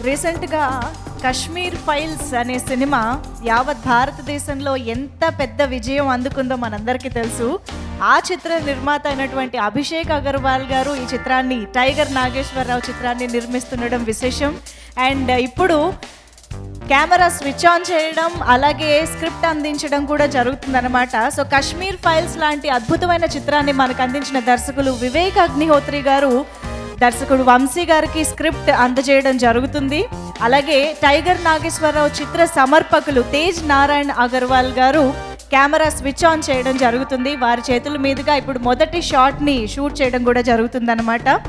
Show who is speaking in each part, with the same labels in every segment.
Speaker 1: రీసెంట్గా కశ్మీర్ ఫైల్స్ అనే సినిమా యావత్ భారతదేశంలో ఎంత పెద్ద విజయం అందుకుందో మనందరికీ తెలుసు. ఆ చిత్ర నిర్మాత అయినటువంటి అభిషేక్ అగర్వాల్ గారు ఈ చిత్రాన్ని, టైగర్ నాగేశ్వరరావు చిత్రాన్ని నిర్మిస్తుండడం విశేషం. అండ్ ఇప్పుడు కెమెరా స్విచ్ ఆన్ చేయడం, అలాగే స్క్రిప్ట్ అందించడం కూడా జరుగుతుందన్నమాట. సో కశ్మీర్ ఫైల్స్ లాంటి అద్భుతమైన చిత్రాన్ని మనకు అందించిన దర్శకులు వివేక్ అగ్నిహోత్రి గారు దర్శకుడు వంశీ గారికి స్క్రిప్ట్ అందజేయడం జరుగుతుంది. అలాగే టైగర్ నాగేశ్వరరావు చిత్ర సమర్పకులు తేజ్ నారాయణ్ అగర్వాల్ గారు కెమెరా స్విచ్ ఆన్ చేయడం జరుగుతుంది. వారి చేతుల మీదుగా ఇప్పుడు మొదటి షాట్ని షూట్ చేయడం కూడా జరుగుతుందన్నమాట.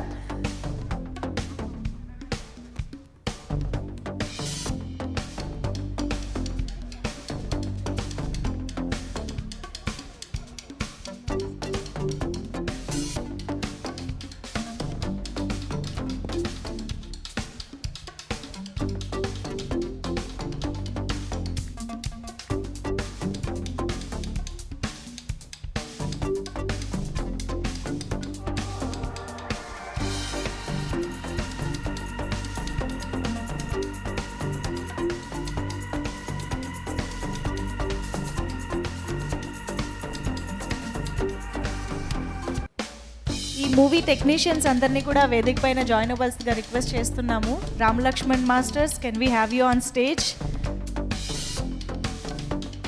Speaker 1: ఈ మూవీ టెక్నీషియన్స్ అందరినీ కూడా వేదిక పైన జాయిన్ అవ్వాల్సిందిగా రిక్వెస్ట్ చేస్తున్నాము. Ram Lakshman masters, can we have you on stage?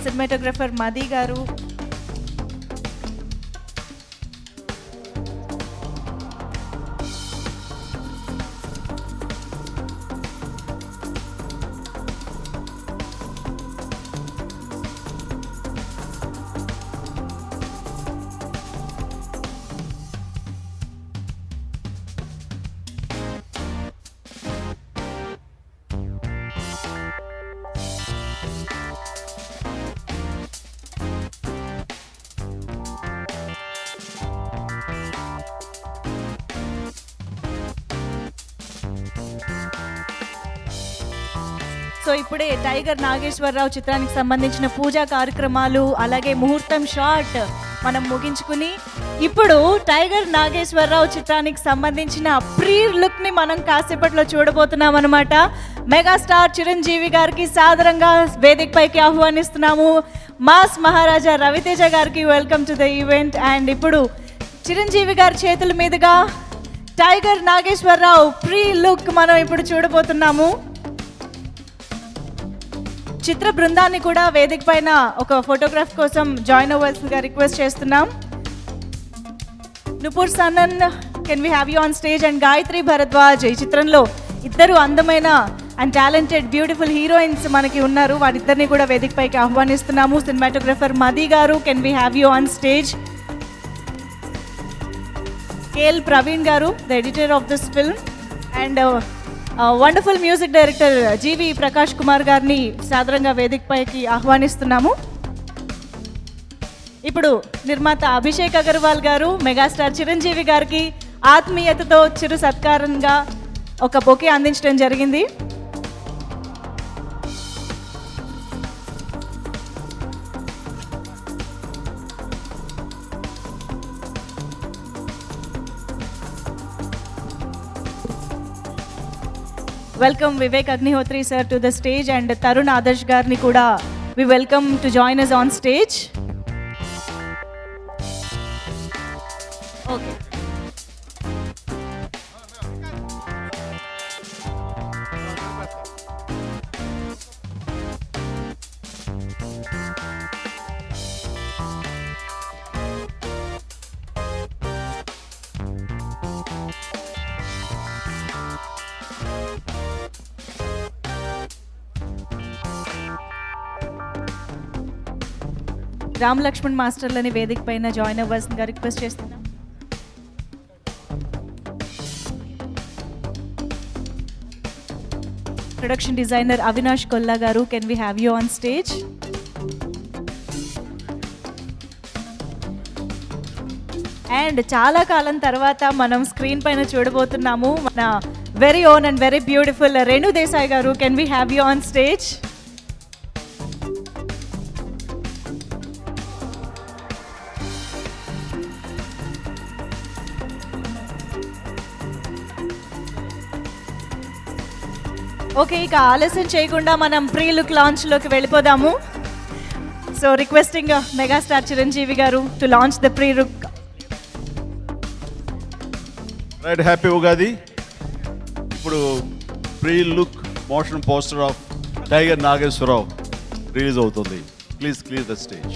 Speaker 1: Cinematographer Madhi garu, so ఇప్పుడే టైగర్ నాగేశ్వరరావు చిత్రానికి సంబంధించిన పూజా కార్యక్రమాలు, అలాగే ముహూర్తం షాట్ మనం ముగించుకుని ఇప్పుడు టైగర్ నాగేశ్వరరావు చిత్రానికి సంబంధించిన ప్రీ లుక్ని మనం కాసేపట్లో చూడబోతున్నాం అనమాట. మెగాస్టార్ చిరంజీవి గారికి సాదరంగా వేదిక పైకి ఆహ్వానిస్తున్నాము. మాస్ మహారాజా రవితేజ గారికి welcome to the event. And ఇప్పుడు చిరంజీవి గారి చేతుల మీదుగా టైగర్ నాగేశ్వరరావు ప్రీ లుక్ మనం ఇప్పుడు చూడబోతున్నాము. చిత్ర బృందాన్ని కూడా వేదిక పైన ఒక ఫోటోగ్రాఫ్ కోసం జాయిన్ అవ్వాల్సిందిగా రిక్వెస్ట్ చేస్తున్నాం. Nupur Sanon, can we have you on stage? And Gayatri Bharadwaj. ఈ చిత్రంలో ఇద్దరు అందమైన అండ్ టాలెంటెడ్ బ్యూటిఫుల్ హీరోయిన్స్ మనకి ఉన్నారు. వారిద్దరిని కూడా వేదిక పైకి ఆహ్వానిస్తున్నాము. Cinematographer Madhi garu, can we have you on stage? KL Praveen garu, the editor of this film. And wonderful music director GV Prakash Kumar గారిని సాదరంగా వేదిక పైకి ఆహ్వానిస్తున్నాము. ఇప్పుడు నిర్మాత అభిషేక్ అగర్వాల్ గారు మెగాస్టార్ చిరంజీవి గారికి ఆత్మీయతతో చిరు సత్కారంగా ఒక బొకే అందించడం జరిగింది. Welcome Vivek Agnihotri sir to the stage, and Tarun Adarsh garni kuda we welcome to join us on stage. Okay. Ram Laxman మాస్టర్లని వేదిక పైన జాయిన్ అవ్వాల్సిందిగా రిక్వెస్ట్ చేస్తున్నాం. Production designer Avinash Kolla garu, can we have you on stage? And చాలా కాలం తర్వాత మనం screen పైన చూడబోతున్నాము మన very own and very beautiful Renu Desai garu, can we have you on stage? Okay, ఇక ఆలస్యం చేయకుండా మనం ప్రీ లుక్ లాంచ్లోకి వెళ్ళిపోదాము. So requesting megastar Chiranjeevi garu to launch the pre look.
Speaker 2: Right, happy Ugadi. ఇప్పుడు pre look motion poster of tiger Nageswara Rao release అవుతుంది. Please clear the stage.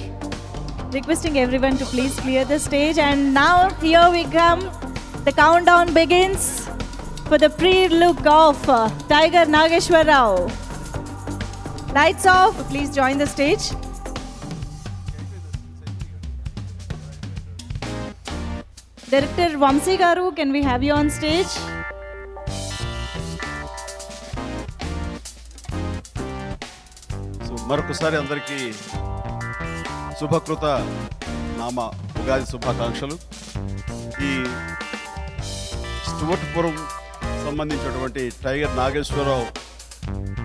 Speaker 1: Requesting everyone to please clear the stage, and now here we come. The countdown begins for the pre-look of Tiger Nageshwar Rao. Lights off, please join the stage. Director Vamsi Garu, can we have you on stage?
Speaker 2: So మరొకసారి అందరికీ శుభకృత నామ ఉగాది శుభాకాంక్షలు. ఈ స్టువర్ట్పురం సంబంధించినటువంటి tiger Nageswararao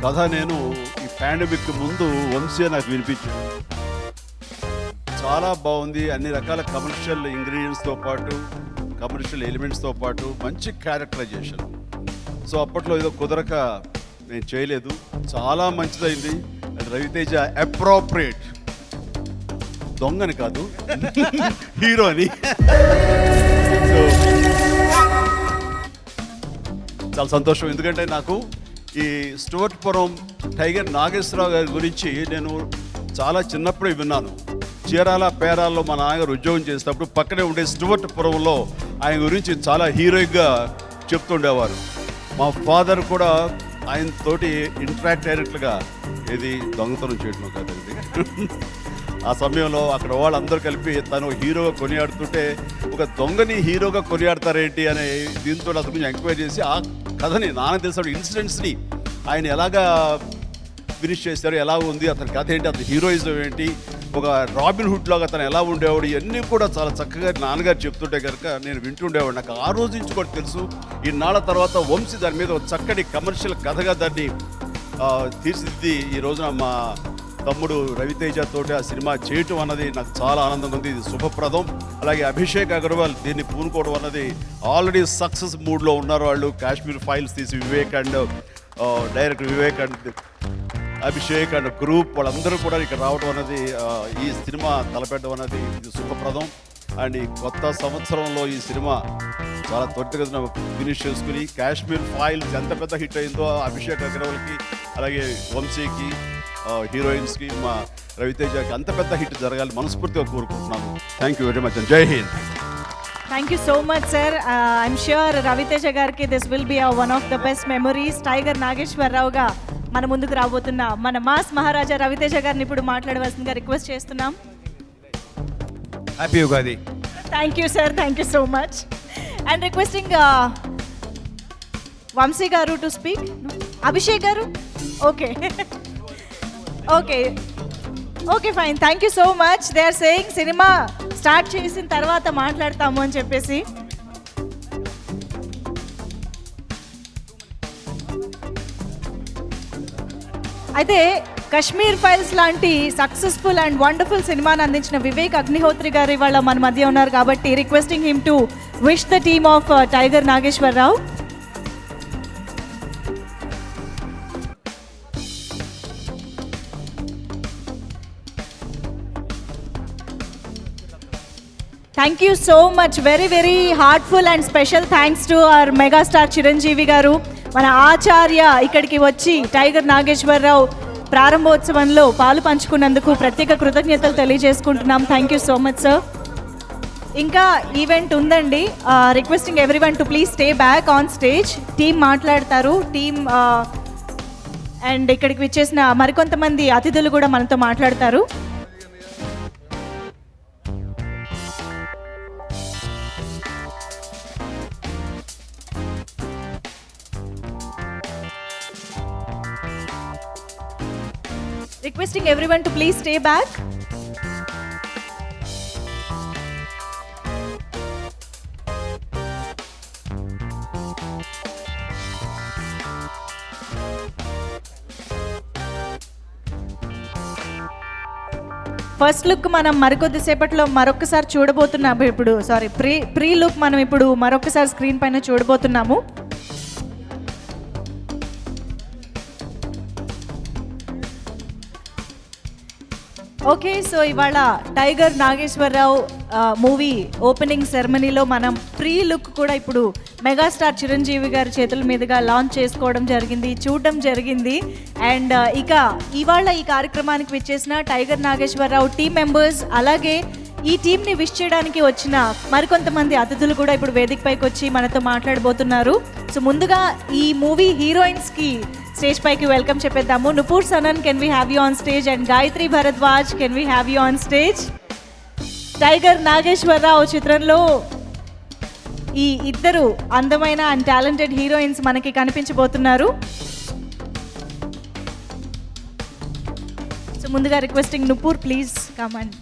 Speaker 2: కథ నేను ఈ pandemic ముందు వంశీ నాకు వినిపించాను. చాలా బాగుంది. అన్ని రకాల కమర్షియల్ ఇంగ్రీడియంట్స్తో పాటు కమర్షియల్ ఎలిమెంట్స్తో పాటు మంచి క్యారెక్టరైజేషన్. సో అప్పట్లో ఏదో కుదరక నేను చేయలేదు. చాలా మంచిదైంది. రవితేజ అప్రోప్రియేట్, దొంగని కాదు హీరో అని. సో చాలా సంతోషం, ఎందుకంటే నాకు ఈ స్టువర్ట్పురం టైగర్ నాగేశ్వరరావు గారి గురించి నేను చాలా చిన్నప్పుడే విన్నాను. చీరాల పేరాల్లో మా నాన్నగారు ఉద్యోగం చేసేటప్పుడు పక్కనే ఉండే స్టువర్ట్పురంలో ఆయన గురించి చాలా హీరోయిక్గా చెప్తుండేవారు. మా ఫాదర్ కూడా ఆయనతోటి ఇంటరాక్ట్ అయినట్లుగా, ఏది దొంగతనం చేయడం కదండి. ఆ సమయంలో అక్కడ వాళ్ళందరూ కలిపి తను హీరోగా కొనియాడుతుంటే ఒక దొంగని హీరోగా కొనియాడతారేంటి అనే దీంతో అతను కొంచెం ఎంక్వైరీ చేసి ఆ కథని నాన్న తెలిసిన ఇన్సిడెంట్స్ని ఆయన ఎలాగా ఫినిష్ చేశారు, ఎలా ఉంది అతని కథ ఏంటి, అతని హీరోయిజం ఏంటి, ఒక రాబిన్ హుడ్ లాగా అతను ఎలా ఉండేవాడు, ఇవన్నీ కూడా చాలా చక్కగా నాన్నగారు చెప్తుంటే కనుక నేను వింటుండేవాడు. నాకు ఆ రోజు నుంచి కూడా తెలుసు. ఇన్నాళ్ళ తర్వాత వంశీ దాని మీద ఒక చక్కటి కమర్షియల్ కథగా దాన్ని తీర్చిదిద్ది ఈ రోజున మా తమ్ముడు రవితేజ తోటి ఆ సినిమా చేయటం అన్నది నాకు చాలా ఆనందంగా ఉంది. ఇది శుభప్రదం. అలాగే అభిషేక్ అగర్వాల్ దీన్ని పూనుకోవడం అన్నది, ఆల్రెడీ సక్సెస్ మూడ్లో ఉన్నారు వాళ్ళు. కాశ్మీర్ ఫైల్స్ తీసి Vivek and director Vivek and Abhishek and group వాళ్ళందరూ కూడా ఇక్కడ రావడం అన్నది, ఈ సినిమా తలపెట్టడం అన్నది ఇది శుభప్రదం. అండ్ ఈ కొత్త సంవత్సరంలో ఈ సినిమా చాలా త్వరితగతిన ఫినిష్ చేసుకుని కాశ్మీర్ ఫైల్స్ ఎంత పెద్ద హిట్ అయిందో అభిషేక్ అగర్వాల్కి, అలాగే వంశీకి, హీరోయిన్స్కి, మా రవితేజకి అంత పెద్ద హిట్ జరగాలి మనస్ఫూర్తిగా కోరుకుంటున్నాను. Thank you very much and Jai Hind.
Speaker 1: Thank you so much sir. I'm sure Ravi Teja గారికి this will be one of the best memories. Tiger నాగేశ్వరరావుగా మన ముందుకు రాబోతున్న మన మాస్ మహారాజా రవితేజ గారిని ఇప్పుడు మాట్లాడవలసిందిగా రిక్వెస్ట్ చేస్తున్నాం.
Speaker 3: Happy Ugadi.
Speaker 1: Thank you sir, thank you so much. And requesting Vamshi garu to speak. Abhishek garu, okay okay okay fine, thank you so much. They are saying cinema start చేసిన తర్వాత మాట్లాడతాము అని చెప్పేసి. అయితే కశ్మీర్ ఫైల్స్ లాంటి సక్సెస్ఫుల్ అండ్ వండర్ఫుల్ సినిమాని అందించిన వివేక్ అగ్నిహోత్రి గారు ఇవాళ మన మధ్య ఉన్నారు కాబట్టి requesting him to wish the team of tiger Nageswara Rao. Thank you so much. Very very heartful and special thanks to our megastar Chiranjeevi garu. మన ఆచార్య ఇక్కడికి వచ్చి టైగర్ నాగేశ్వరరావు ప్రారంభోత్సవంలో పాలు పంచుకున్నందుకు ప్రత్యేక కృతజ్ఞతలు తెలియజేసుకుంటున్నాం. Thank you so much sir. ఇంకా ఈవెంట్ ఉందండి. Requesting everyone to please stay back on stage. Team మాట్లాడతారు. టీమ్ అండ్ ఇక్కడికి విచ్చేసిన మరికొంతమంది అతిథులు కూడా మనతో మాట్లాడతారు. Requesting everyone to please stay back. First look మనం మరికొద్దిసేపట్లో మరొకసారి చూడబోతున్నాము. ఇప్పుడు ప్రీ లుక్ మనం ఇప్పుడు మరొకసారి స్క్రీన్ పైన చూడబోతున్నాము. ఓకే, సో ఇవాళ టైగర్ నాగేశ్వరరావు మూవీ ఓపెనింగ్ సెరమనీలో మనం ప్రీ లుక్ కూడా ఇప్పుడు మెగాస్టార్ చిరంజీవి గారి చేతుల మీదుగా లాంచ్ చేసుకోవడం జరిగింది, చూడడం జరిగింది. అండ్ ఇక ఇవాళ ఈ కార్యక్రమానికి విచ్చేసిన టైగర్ నాగేశ్వరరావు టీం మెంబర్స్, అలాగే ఈ టీంని విష్ చేయడానికి వచ్చిన మరికొంతమంది అతిథులు కూడా ఇప్పుడు వేదికపైకి వచ్చి మనతో మాట్లాడబోతున్నారు. సో ముందుగా ఈ మూవీ హీరోయిన్స్కి స్టేజ్ పైకి వెల్కమ్ చెప్పేద్దాము. Nupur Sanon, can we have you on stage? And Gayatri Bharadwaj, can we have you on stage? Tiger Nageswara Rao చిత్రంలో ఈ ఇద్దరు అందమైన అండ్ టాలెంటెడ్ హీరోయిన్స్ మనకి కనిపించబోతున్నారు. సో ముందుగా requesting Nupur, please come and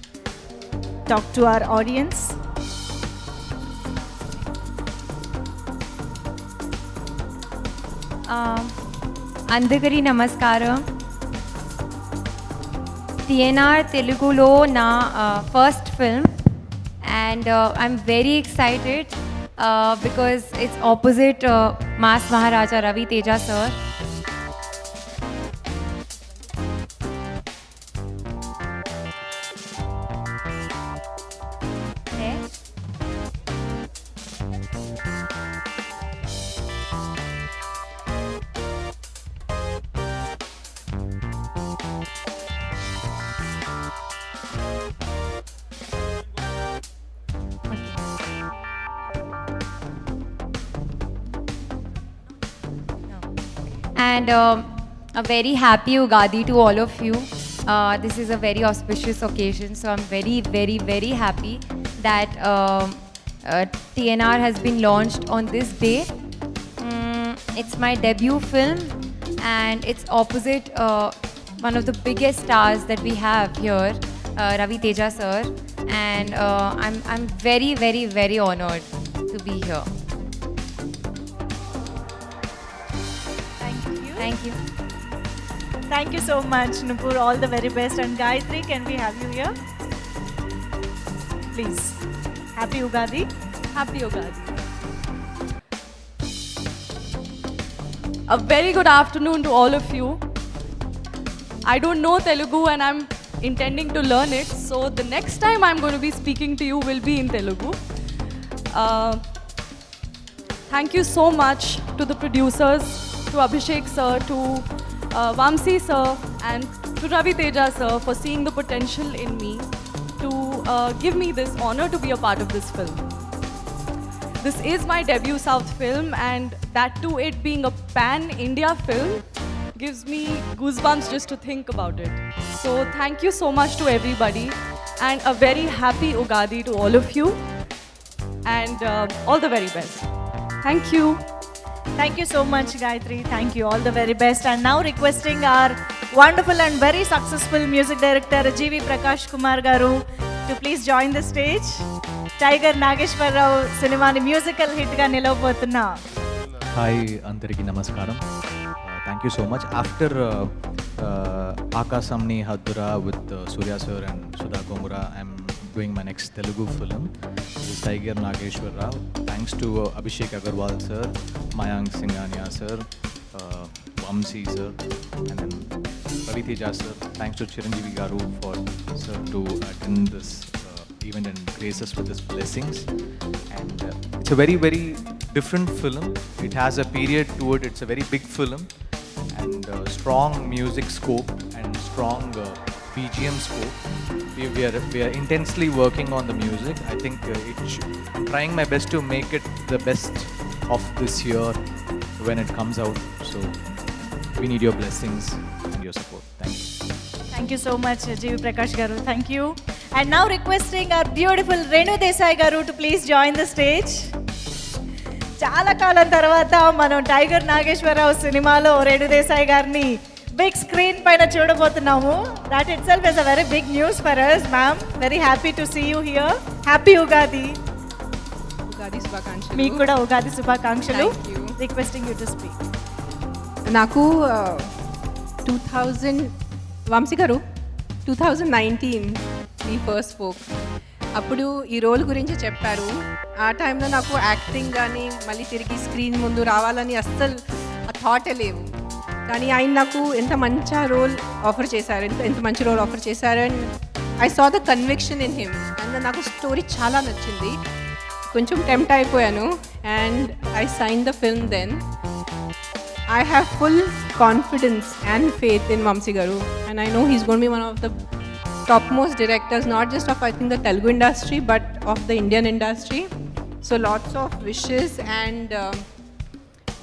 Speaker 1: talk to our audience.
Speaker 4: అందరికీ నమస్కారం. TNR తెలుగులో నా first film and I'm very excited because it's opposite mass Maharaja Ravi Teja sir. And a very happy Ugadi to all of you. This is a very auspicious occasion, so I'm very, very, very happy that TNR has been launched on this day. It's my debut film, and it's opposite one of the biggest stars that we have here, Ravi Teja sir, and I'm very, very, very honored to be here. Thank you.
Speaker 1: Thank you so much, Nupur. All the very best. And Gayatri, can we have you here? Please. Happy Ugadi.
Speaker 5: Happy Ugadi. A very good afternoon to all of you. I don't know Telugu and I'm intending to learn it. So the next time I'm going to be speaking to you will be in Telugu. Thank you so much to the producers, to Abhishek sir, to Vamsi sir, and to Ravi Teja sir for seeing the potential in me to give me this honor to be a part of this film. This is my debut South film, and that too, it being a pan-India film, gives me goosebumps just to think about it. So thank you so much to everybody, and a very happy Ugadi to all of you, and all the very best. Thank you.
Speaker 1: Thank you so much, Gayatri. Thank you. All the very best. And now requesting our wonderful and very successful music director, GV Prakash Kumar Garu, to please join the stage. Tiger Nageshwar Rao cinema musical hit ga nilavobotuna.
Speaker 6: Hi, Andariki Namaskaram. Thank you so much. After Akasamni Haddura with Surya sir and Sudha Komura, I'm doing my next Telugu film. This is Tiger Nageshwar Rao. Thanks to Abhishek Agarwal sir, Mayank Singhania sir, Vamsi sir, and then Ravi Teja sir. Thanks to Chiranjeevi Garu for sir to attend this event and grace us with his blessings. And it's a very, very different film. It has a period to it. It's a very big film and strong music scope and strong BGM scope. We are intensely working on the music. I think I'm trying my best to make it the best of this year when it comes out. So we need your blessings and your support. Thank you.
Speaker 1: Thank you so much, GV Prakash Garu. Thank you. And now requesting our beautiful Renu Desai Garu to please join the stage. చాలా కాలం తర్వాత మనం tiger Nageswararao సినిమాలో రేణు దేశాయ్ గారిని big screen పైన చూడబోతున్నాము. That itself is a very big news for us, ma'am. Very happy to see you here. Happy Ugadi.
Speaker 7: Ugadi శుభాకాంక్షలు.
Speaker 1: మీకు కూడా ఉగాది శుభాకాంక్షలు.
Speaker 7: Thank you.
Speaker 1: Requesting you to speak.
Speaker 7: నాకు 2000 వంశీ గారు 2019 మీ ఫస్ట్ స్పోక్ అప్పుడు ఈ రోల్ గురించి చెప్పారు. ఆ టైంలో నాకు యాక్టింగ్ కానీ మళ్ళీ తిరిగి స్క్రీన్ ముందు రావాలని అస్సలు ఆ థాటే లేవు. కానీ ఆయన నాకు ఎంత మంచి రోల్ ఆఫర్ చేశారు, ఎంత మంచి రోల్ ఆఫర్ చేశారు. And I saw the conviction in him and నాకు స్టోరీ చాలా నచ్చింది. కొంచెం టెంప్ట్ అయిపోయాను and I sign the film then. I have full confidence and faith in Vamsi Garu, and I know he's going to be one of the topmost directors, not just of I think the Telugu industry, but of the Indian industry. So lots of wishes and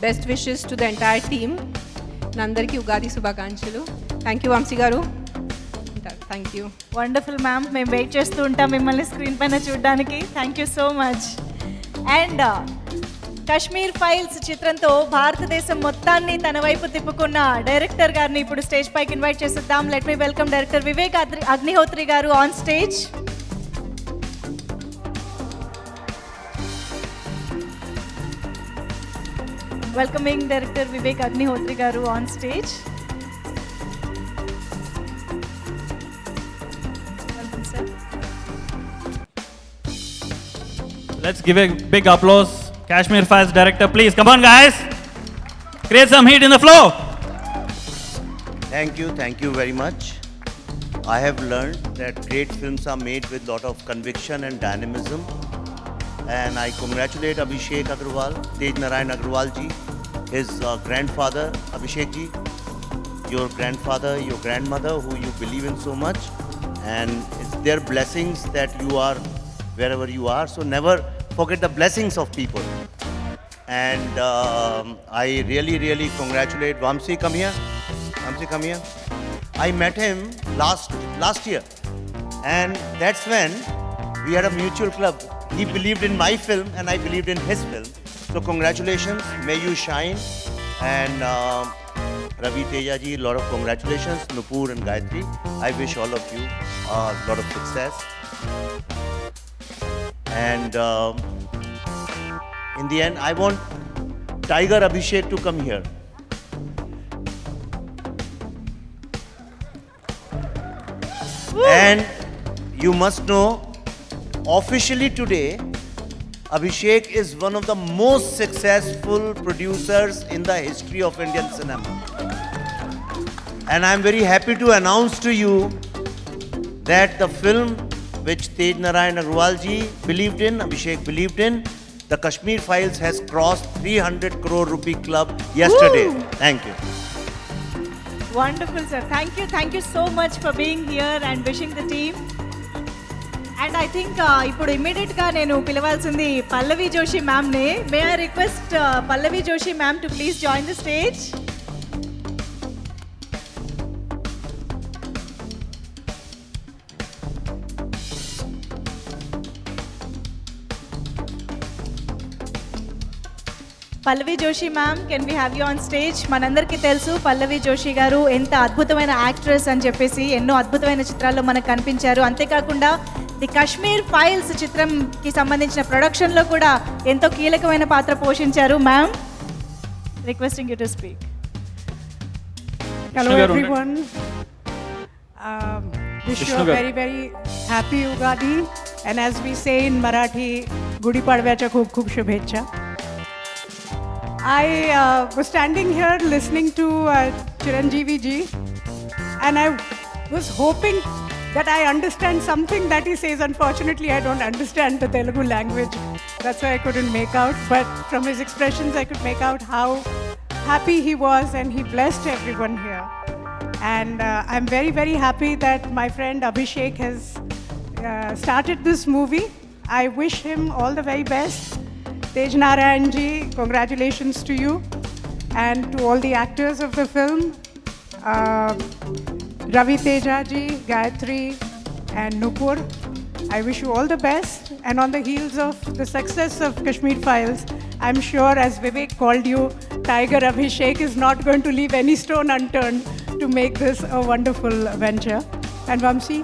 Speaker 7: best wishes to the entire team. Nandarki Ugadi Subhakankshalu. Thank you, Vamsi Garu. Thank you.
Speaker 1: Wonderful ma'am, మేము wait చేస్తూ ఉంటాం మిమ్మల్ని screen పైన చూడడానికి. Thank you so much. And Kashmir files చిత్రంతో భారతదేశం మొత్తాన్ని తన వైపు తిప్పుకున్న డైరెక్టర్ గారిని ఇప్పుడు స్టేజ్ పైకి ఇన్వైట్ చేసిద్దాం. Let me welcome director Vivek Agnihotri garu on stage. Welcoming director Vivek Agnihotri garu on stage. Welcome sir.
Speaker 8: Let's give a big applause. Kashmir Files director, please. Come on, guys. Create some heat in the floor.
Speaker 9: Thank you very much. I have learned that great films are made with lot of conviction and dynamism. And I congratulate Abhishek Agarwal, Tej Narayan Agarwal ji, his grandfather Abhishek ji, your grandfather, your grandmother, who you believe in so much. And it's their blessings that you are wherever you are. So never forget the blessings of people. And I really congratulate Vamsi. Come here. Vamsi, come here. I met him last year, and that's when we had a mutual club. He believed in my film and I believed in his film. So congratulations, may you shine. And Ravi Teja ji, lot of congratulations. Nupur and Gayatri, I wish all of you a lot of success. And in the end, I want Tiger Abhishek to come here. And you must know, officially today, Abhishek is one of the most successful producers in the history of Indian cinema. And I'm very happy to announce to you that the film which Tej Narayan Agarwal ji believed in, Abhishek believed in, the Kashmir Files has crossed 300 crore rupee club yesterday.
Speaker 1: Woo!
Speaker 9: Thank you.
Speaker 1: Wonderful sir. Thank you so much for being here and wishing the team. And I think ఇప్పుడు ఇమ్మీడియట్గా నేను పిలవాల్సింది పల్లవి జోషి మ్యామ్ని. May I request Pallavi Joshi ma'am to please join the stage. Pallavi Joshi ma'am, can we have you on stage? మనందరికీ తెలుసు పల్లవి జోషి గారు ఎంత అద్భుతమైన యాక్ట్రెస్ అని చెప్పేసి ఎన్నో అద్భుతమైన చిత్రాల్లో మనకు కనిపించారు. అంతేకాకుండా ది కశ్మీర్ ఫైల్స్ చిత్రంకి సంబంధించిన ప్రొడక్షన్లో కూడా ఎంతో కీలకమైన పాత్ర పోషించారు. Ma'am, requesting you to speak.
Speaker 10: Hello everyone. Wish you a very happy Ugadi, and as we say in Marathi, Gudi Padwaच्या खूप शुभेच्छा. I was standing here listening to Chiranjeevi ji, and I was hoping that I understand something that he says. Unfortunately, I don't understand the Telugu language. That's why I couldn't make out. But from his expressions, I could make out how happy he was, and he blessed everyone here. And I'm very happy that my friend Abhishek has started this movie. I wish him all the very best. Tej Narayan ji, congratulations to you and to all the actors of the film. Ravi Teja ji, Gayatri and Nupur, I wish you all the best. And on the heels of the success of Kashmir Files, I'm sure, as Vivek called you, Tiger Abhishek is not going to leave any stone unturned to make this a wonderful venture. And Vamsi,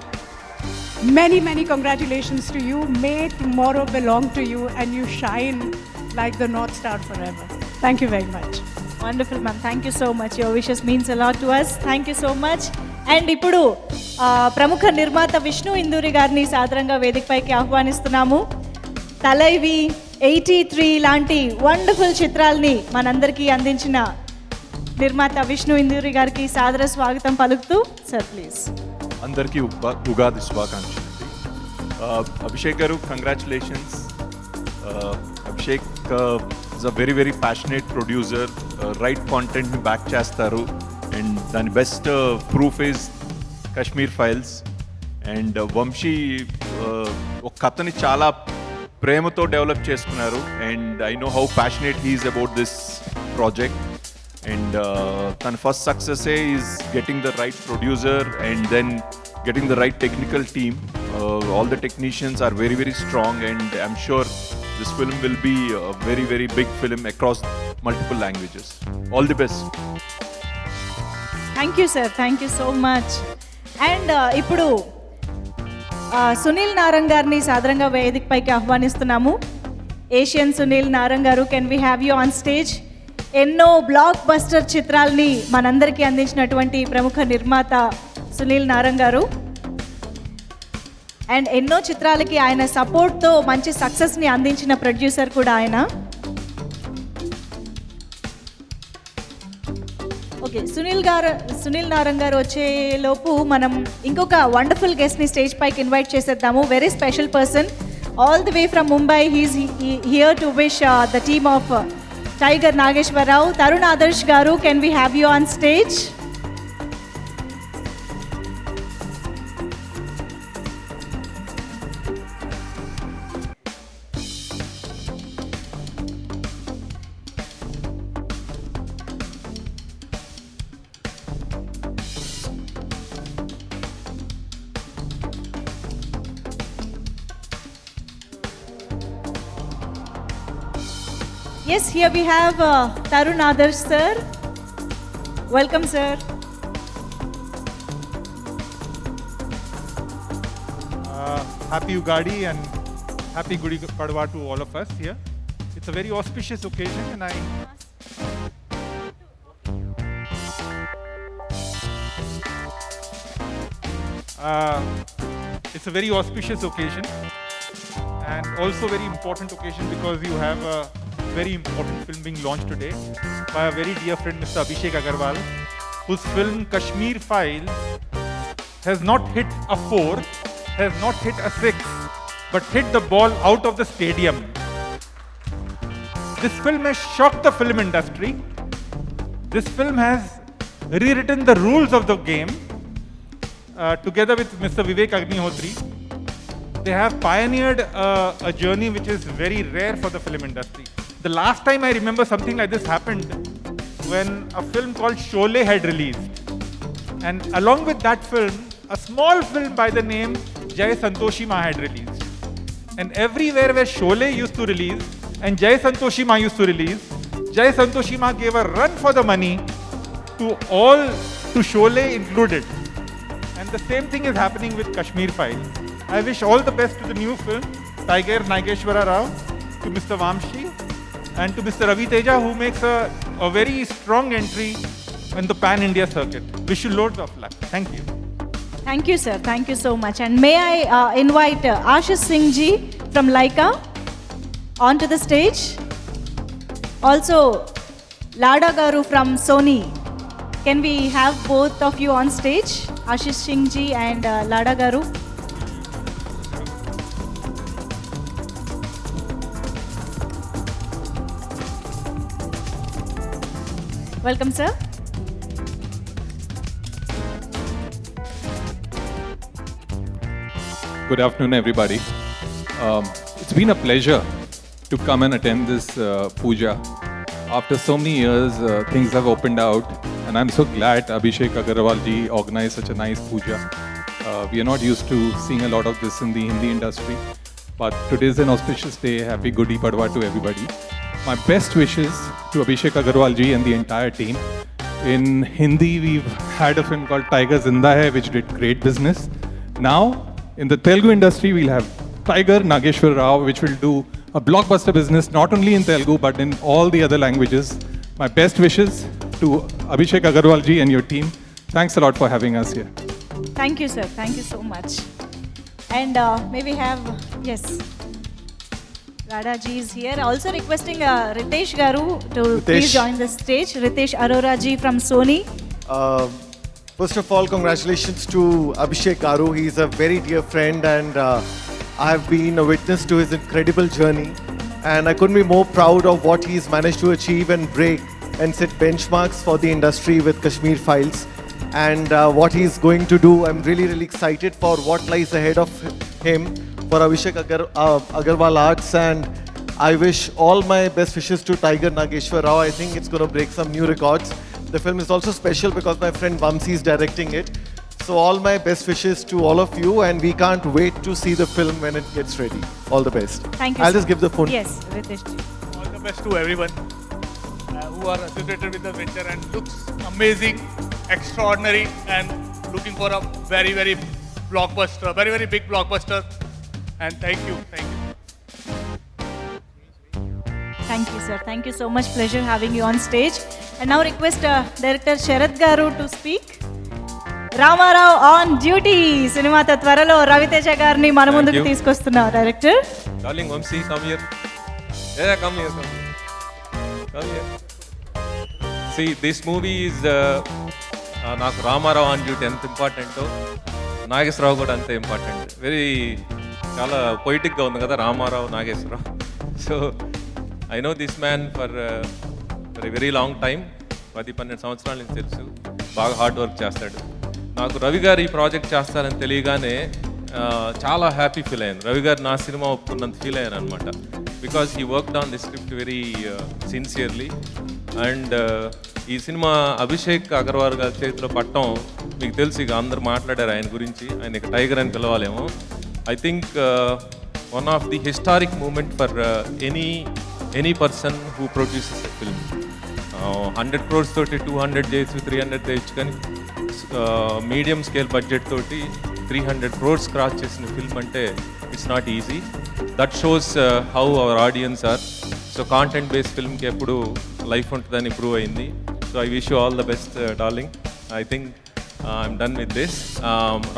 Speaker 10: many congratulations to you. May tomorrow belong to you and you shine like the North Star forever. Thank you very much.
Speaker 1: Wonderful ma'am, thank you so much. Your wishes means a lot to us. Thank you so much. And ఇప్పుడు ప్రముఖ నిర్మాత విష్ణు ఇందూరి గారిని సాదరంగా వేదికపైకి ఆహ్వానిస్తున్నాము. తలైవి, 83 లాంటి wonderful చిత్రాల్ని మనందరికీ అందించిన నిర్మాత విష్ణు ఇందూరి గారికి సాదర స్వాగతం పలుకుతూ సార్ ప్లీజ్.
Speaker 11: అందరికీ ఉగాది శుభాకాంక్షలు. Abhishek garu, congratulations. Abhishek is a very very passionate producer. Right కాంటెంట్ని బ్యాక్ చేస్తారు, అండ్ దాని best proof is Kashmir Files. And Vamsi ఒక కథని చాలా ప్రేమతో డెవలప్ చేసుకున్నారు, and I know how passionate he's about this project. And తన ఫస్ట్ సక్సెసే is getting the right producer and then getting the right technical team. All the technicians are very very strong, and I'm sure this film will be a very very big film across multiple languages. All the best.
Speaker 1: Thank you sir, thank you so much. And ఇప్పుడు సునీల్ నారంగ్ గారిని సాదరంగా వేదిక పైకి ఆహ్వానిస్తున్నాము. Asian Sunil Narang గారు, can we have you on stage? ఎన్నో block buster చిత్రాల్ని మనందరికీ అందించినటువంటి ప్రముఖ నిర్మాత సునీల్ నారంగ్ గారు, అండ్ ఎన్నో చిత్రాలకి ఆయన సపోర్ట్తో మంచి సక్సెస్ని అందించిన ప్రొడ్యూసర్ కూడా ఆయన. ఓకే, సునీల్ నారంగ్ గారు వచ్చేలోపు మనం ఇంకొక వండర్ఫుల్ గెస్ట్ని స్టేజ్ పైకి ఇన్వైట్ చేసేద్దాము. Very special person, all the way from Mumbai. He's here to wish the team of tiger Nageswara Rao. Taran Adarsh garu, can we have you on stage? Yes, here we have Tarun Adarsh sir. Welcome sir.
Speaker 12: Happy Ugadi and happy Gudi Padwa to all of us here. It's a very auspicious occasion, and it's a very auspicious occasion and also very important occasion because you have a very important film being launched today by a very dear friend, Mr. Abhishek Agarwal, whose film Kashmir Files has not hit a 4, has not hit a 6, but hit the ball out of the stadium. This film has shocked the film industry. This film has rewritten the rules of the game together with Mr. Vivek Agnihotri. They have pioneered a journey which is very rare for the film industry. The last time I remember something like this happened when a film called Sholay had released. And along with that film, a small film by the name Jai Santoshi Ma had released. And everywhere where Sholay used to release and Jai Santoshi Ma used to release, Jai Santoshi Ma gave a run for the money to Sholay included. And the same thing is happening with Kashmir Files. I wish all the best to the new film, Tiger Nageshwara Rao, to Mr. Vamshi, and to Mr. Ravi Teja, who makes a very strong entry in the pan-India circuit. Wish you loads of luck. Thank you.
Speaker 1: Thank you, sir. Thank you so much. And may I invite Ashish Singh ji from Laika onto the stage. Also, Lada Garu from Sony. Can we have both of you on stage? Ashish Singh ji and Lada Garu. Welcome, sir.
Speaker 13: Good afternoon, everybody. It's been a pleasure to come and attend this puja. After so many years, things have opened out, and I'm so glad Abhishek Agarwal ji organized such a nice puja. We are not used to seeing a lot of this in the Hindi industry, but today is an auspicious day. Happy Gudi Padwa to everybody. My best wishes to Abhishek Agarwal ji and the entire team. In Hindi, we've had a film called Tiger Zinda Hai, which did great business. Now, in the Telugu industry, we'll have Tiger Nageshwar Rao, which will do a blockbuster business, not only in Telugu, but in all the other languages. My best wishes to Abhishek Agarwal ji and your team. Thanks a lot for having us here.
Speaker 1: Thank you, sir. Thank you so much. And may we have, yes, Radha ji is here. Also requesting Ritesh Garu to please join the stage. Ritesh Arora ji from Sony.
Speaker 14: First of all, congratulations to Abhishek Garu. He's a very dear friend, and I have been a witness to his incredible journey. And I couldn't be more proud of what he's managed to achieve and break and set benchmarks for the industry with Kashmir Files. And what he's going to do, I'm really, really excited for what lies ahead of him for Abhishek Agarwal Arts. And I wish all my best wishes to Tiger Nageshwar Rao. I think it's going to break some new records. The film is also special because my friend Vamsi is directing it. So all my best wishes to all of you, and we can't wait to see the film when it gets ready. All the best.
Speaker 1: Thank you.
Speaker 14: I'll
Speaker 1: sir.
Speaker 14: just give the phone.
Speaker 1: Yes, Ritesh ji.
Speaker 12: All the best to everyone who are associated with the venture, and looks amazing, extraordinary, and looking for a very, very blockbuster, very, very big blockbuster. And thank you.
Speaker 1: Thank you, sir. Thank you so much. Pleasure having you on stage. And now request Director Sharad Garu to speak. Ramarao on duty. సినిమాతో త్వరలో రవితేజ గారిని మన ముందుకు తీసుకొస్తున్నా director.
Speaker 13: Darling Vamsi, come here. Yeah, come here. See, this movie is నాకు Ramarao on duty ఎంత ఇంపార్టెంటో నాగేశ్వరరావు కూడా అంతే ఇంపార్టెంట్. చాలా పొయిటిక్గా ఉంది కదా Rama Rao Nageswara Rao. So I know this man for very long time. 10-12 సంవత్సరాల నుంచి తెలుసు. బాగా హార్డ్ వర్క్ చేస్తాడు. నాకు రవి గారు ఈ ప్రాజెక్ట్ చేస్తారని తెలియగానే చాలా హ్యాపీ ఫీల్ అయ్యాను. రవి గారు నా సినిమా ఒప్పుకున్నంత ఫీల్ అయ్యాను అనమాట. Because he worked on the script very sincerely. And ఈ సినిమా అభిషేక్ అగర్వాల్ గారి చేతిలో పట్టడం మీకు తెలుసు, ఇక అందరు మాట్లాడారు ఆయన గురించి. ఆయన ఇక టైగర్ అని పిలవాలేమో. I think one of the historic moment for any person who produces a film. 100 crores తోటి 200 చేయొచ్చు, 300 చేయొచ్చు, కానీ మీడియం స్కేల్ బడ్జెట్ తోటి 300 crores క్రాస్ చేసిన ఫిల్మ్ అంటే it's not easy. That shows how our audience are. So content based ఫిల్మ్కి ఎప్పుడు life ఉంటుందని ప్రూవ్ అయింది. So I wish you all the best darling. I think I'm done with this.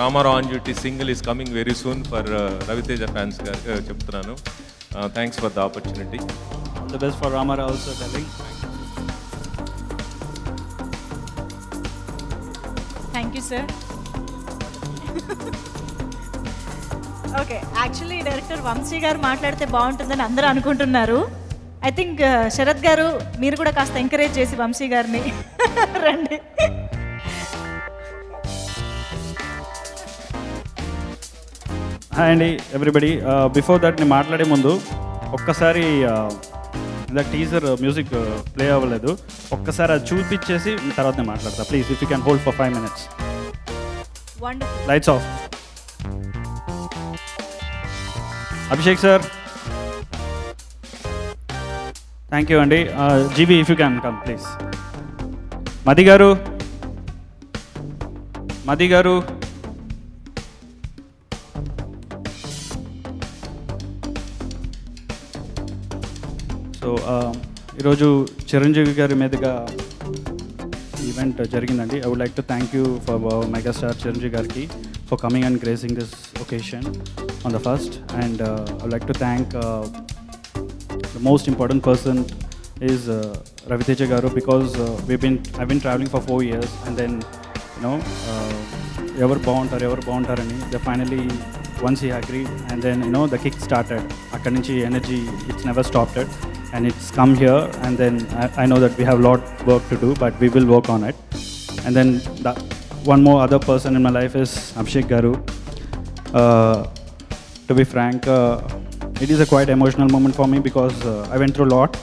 Speaker 13: Rama Rao on duty single is coming very soon for Ravi Teja fans garu చెప్తున్నాను. Thanks for the opportunity.
Speaker 8: All the best for Rama Rao also darling.
Speaker 1: Thank you sir. Okay, actually director Vamshi గారు మాట్లాడితే బాగుంటుందని అందరూ అనుకుంటున్నారు. I think Sarath గారు మీరు కూడా కాస్త ఎంకరేజ్ చేసి వంశీ గారిని రండి.
Speaker 8: హాయ్ అండి ఎవ్రీబడి. బిఫోర్ దట్ నేను మాట్లాడే ముందు ఒక్కసారి ఇందాక టీజర్ మ్యూజిక్ ప్లే అవ్వలేదు, ఒక్కసారి అది చూపించేసి తర్వాత నేను మాట్లాడతా please. If you can hold for 5 minutes. Lights off. Abhishek sir, thank you అండి. GB if you can come please. Madhi garu, so ఈరోజు చిరంజీవి గారి మీదుగా ఈవెంట్ జరిగిందండి. I would like to thank you for megastar Chiranjeevi గారికి for coming and gracing this occasion on the first. And I would like to thank the most important person is Ravi Teja garu, because I've been traveling for 4 years, and then ఎవరు బాగుంటారని they finally once he agreed, and then the kick started. అక్కడి నుంచి energy, it's never stopped it, and it's come here, and then I know that we have a lot work to do, but we will work on it. And then one more other person in my life is Abhishek Garu. To be frank, it is a quite emotional moment for me because I went through a lot,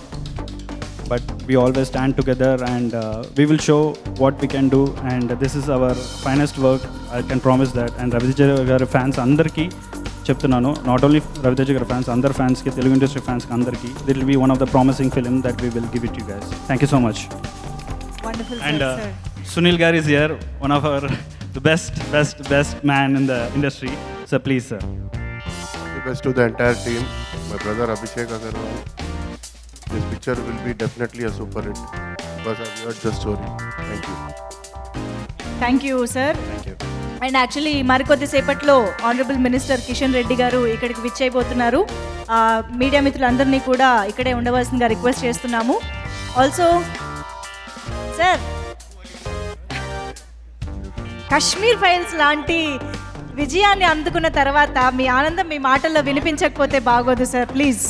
Speaker 8: but we always stand together, and we will show what we can do, and this is our finest work, I can promise that. And Raviteja garu fans andarki చెప్తున్నాను, not only Ravi Teja గారి fans, అందరు ఫ్యాన్స్కి, Telugu industry ఫ్యాన్స్కి అందరికీ, this will be one of the promising film that we will give it you guys. Thank you so much. And Sunil garu is here, one of our the best man in the industry. So please sir.
Speaker 15: The best to the entire team, my brother Abhishek Agarwal. This picture will be definitely a super hit because I've heard the story. Thank you.
Speaker 1: Thank you sir. And actually మరికొద్దిసేపట్లో honourable minister Kishan Reddy గారు ఇక్కడికి విచ్చేయబోతున్నారు. Media మిత్రులందరినీ కూడా ఇక్కడే ఉండవలసిందిగా request చేస్తున్నాము. Also sir Kashmir files లాంటి విజయాన్ని అందుకున్న తర్వాత మీ ఆనందం మీ మాటల్లో వినిపించకపోతే బాగోదు సార్, ప్లీజ్.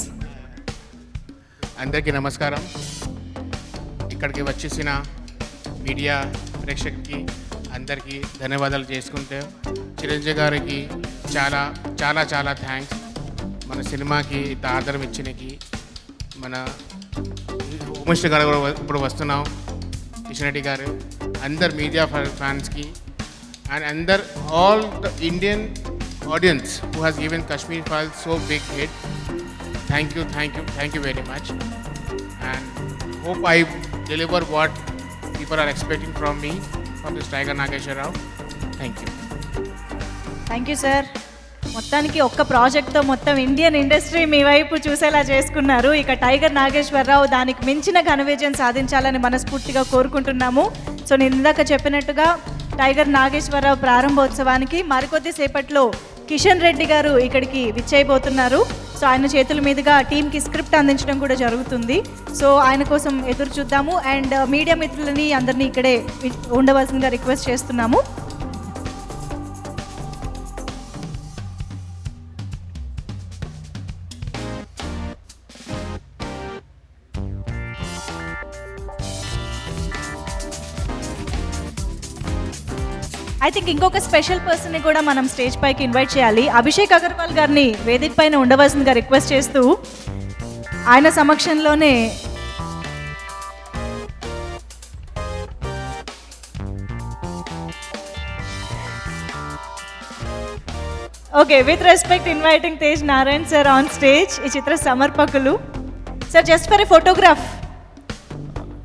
Speaker 16: అందరికీ నమస్కారం. ఇక్కడికి వచ్చేసిన మీడియా ప్రేక్షకులకి అందరికీ ధన్యవాదాలు చేసుకుంటే, చిరంజీవి గారికి చాలా చాలా చాలా థ్యాంక్స్. మన సినిమాకి ఇంత ఆదరం ఇచ్చినకి, మన ఉమేష్ గారు కూడా ఇప్పుడు వస్తున్నాం, కిషన్ రెడ్డి గారు, అందరు మీడియా ఫ్యాన్స్కి and under all the Indian audience who has given Kashmir Files so big hit. Thank you very much, and hope I deliver what people are expecting from me, from this Tiger Nageshwar Rao. Thank you.
Speaker 1: Thank you sir. మొత్తానికి ఒక్క ప్రాజెక్ట్తో మొత్తం Indian industry మీ వైపు చూసేలా చేసుకున్నారు. ఇక tiger Nageswararao దానికి మించిన ఘన విజయం సాధించాలని మనస్ఫూర్తిగా కోరుకుంటున్నాము. సో నేను ఇందాక చెప్పినట్టుగా టైగర్ నాగేశ్వరరావు ప్రారంభోత్సవానికి మరికొద్ది సేపట్లో కిషన్ రెడ్డి గారు ఇక్కడికి విచ్చేయబోతున్నారు. సో ఆయన చేతుల మీదుగా టీంకి స్క్రిప్ట్ అందించడం కూడా జరుగుతుంది. సో ఆయన కోసం ఎదురు చూద్దాము. అండ్ మీడియా మిత్రులని అందరినీ ఇక్కడే ఉండవలసిందిగా రిక్వెస్ట్ చేస్తున్నాము. ఐ థింక్ ఇంకొక స్పెషల్ పర్సన్ని కూడా మనం స్టేజ్ పైకి ఇన్వైట్ చేయాలి. అభిషేక్ అగర్వాల్ గారిని వేదిక పైన ఉండవలసిందిగా రిక్వెస్ట్ చేస్తూ ఆయన సమక్షంలోనే okay, with respect inviting Tej Narayan sir on stage. ఈ చిత్ర సమర్పకులు sir, just for a photograph.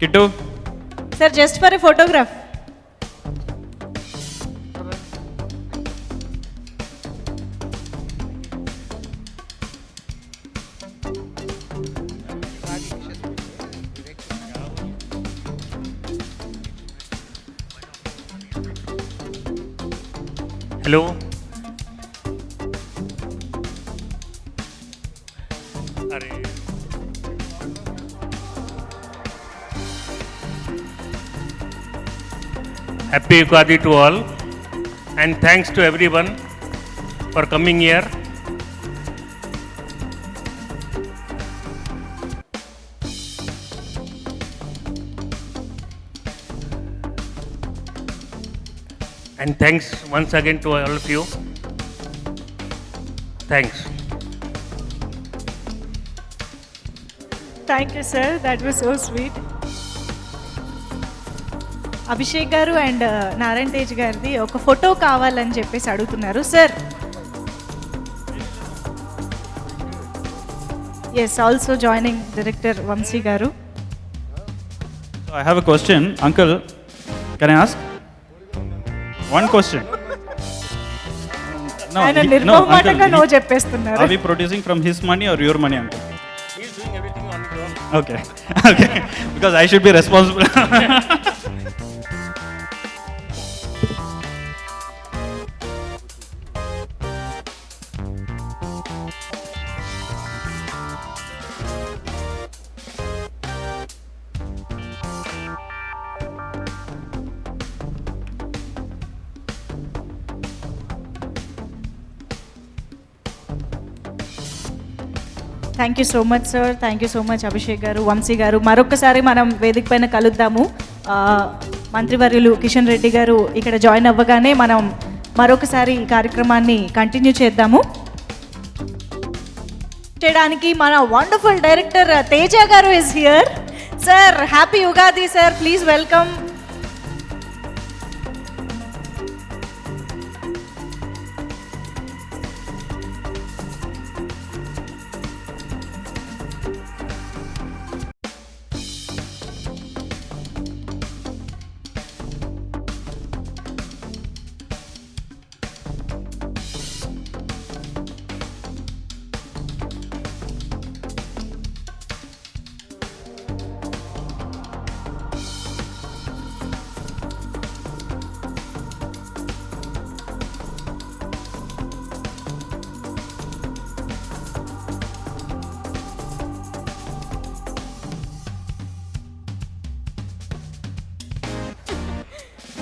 Speaker 8: Kittu
Speaker 1: sir, just for a photograph.
Speaker 17: Hello, अरे happy Ugadi to all and thanks to everyone for coming here. And thanks once again to all of you. Thanks.
Speaker 1: Thank you sir, that was so sweet. Abhishek గారు and Narayana Tej గారిది ఒక photo కావాలని చెప్పేసి అడుగుతున్నారు sir. Yes, also joining director Vamshi garu.
Speaker 8: I have a question. Uncle, can I ask? One question. No,
Speaker 1: ఆయన
Speaker 8: no,
Speaker 1: నిర్మమాటంగా
Speaker 8: uncle,
Speaker 1: no చెప్పేస్తున్నారు.
Speaker 8: are we producing from his money or your money, uncle?
Speaker 17: He is doing everything on his own.
Speaker 8: Okay, okay, because I should be responsible.
Speaker 1: Thank you so much sir, thank you so much Abhishek గారు, వంశీ గారు. మరొకసారి మనం వేదిక పైన కలుద్దాము. మంత్రివర్యులు కిషన్ రెడ్డి గారు ఇక్కడ జాయిన్ అవ్వగానే మనం మరొకసారి ఈ కార్యక్రమాన్ని కంటిన్యూ చేద్దాము. చేయడానికి మన wonderful director Teja garu is here. Sir, happy Ugadi sir, please welcome.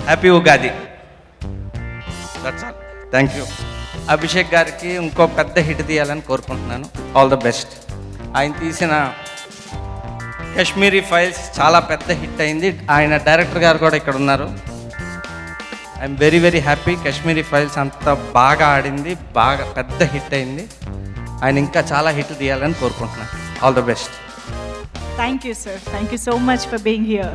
Speaker 3: Happy Ugadi.
Speaker 18: That's all. Thank you. Abhishek గారికి ఇంకో పెద్ద హిట్ తీయాలని కోరుకుంటున్నాను. All the best. ఆయన తీసిన కాశ్మీరీ ఫైల్స్ చాలా పెద్ద హిట్ అయింది. ఆయన డైరెక్టర్ గారు కూడా ఇక్కడ ఉన్నారు. I'm very very happy. Kashmiri files అంత బాగా ఆడింది, బాగా పెద్ద హిట్ అయింది. ఆయన ఇంకా చాలా హిట్లు తీయాలని కోరుకుంటున్నాను. All the best.
Speaker 1: Thank you, sir. Thank you so much for being here.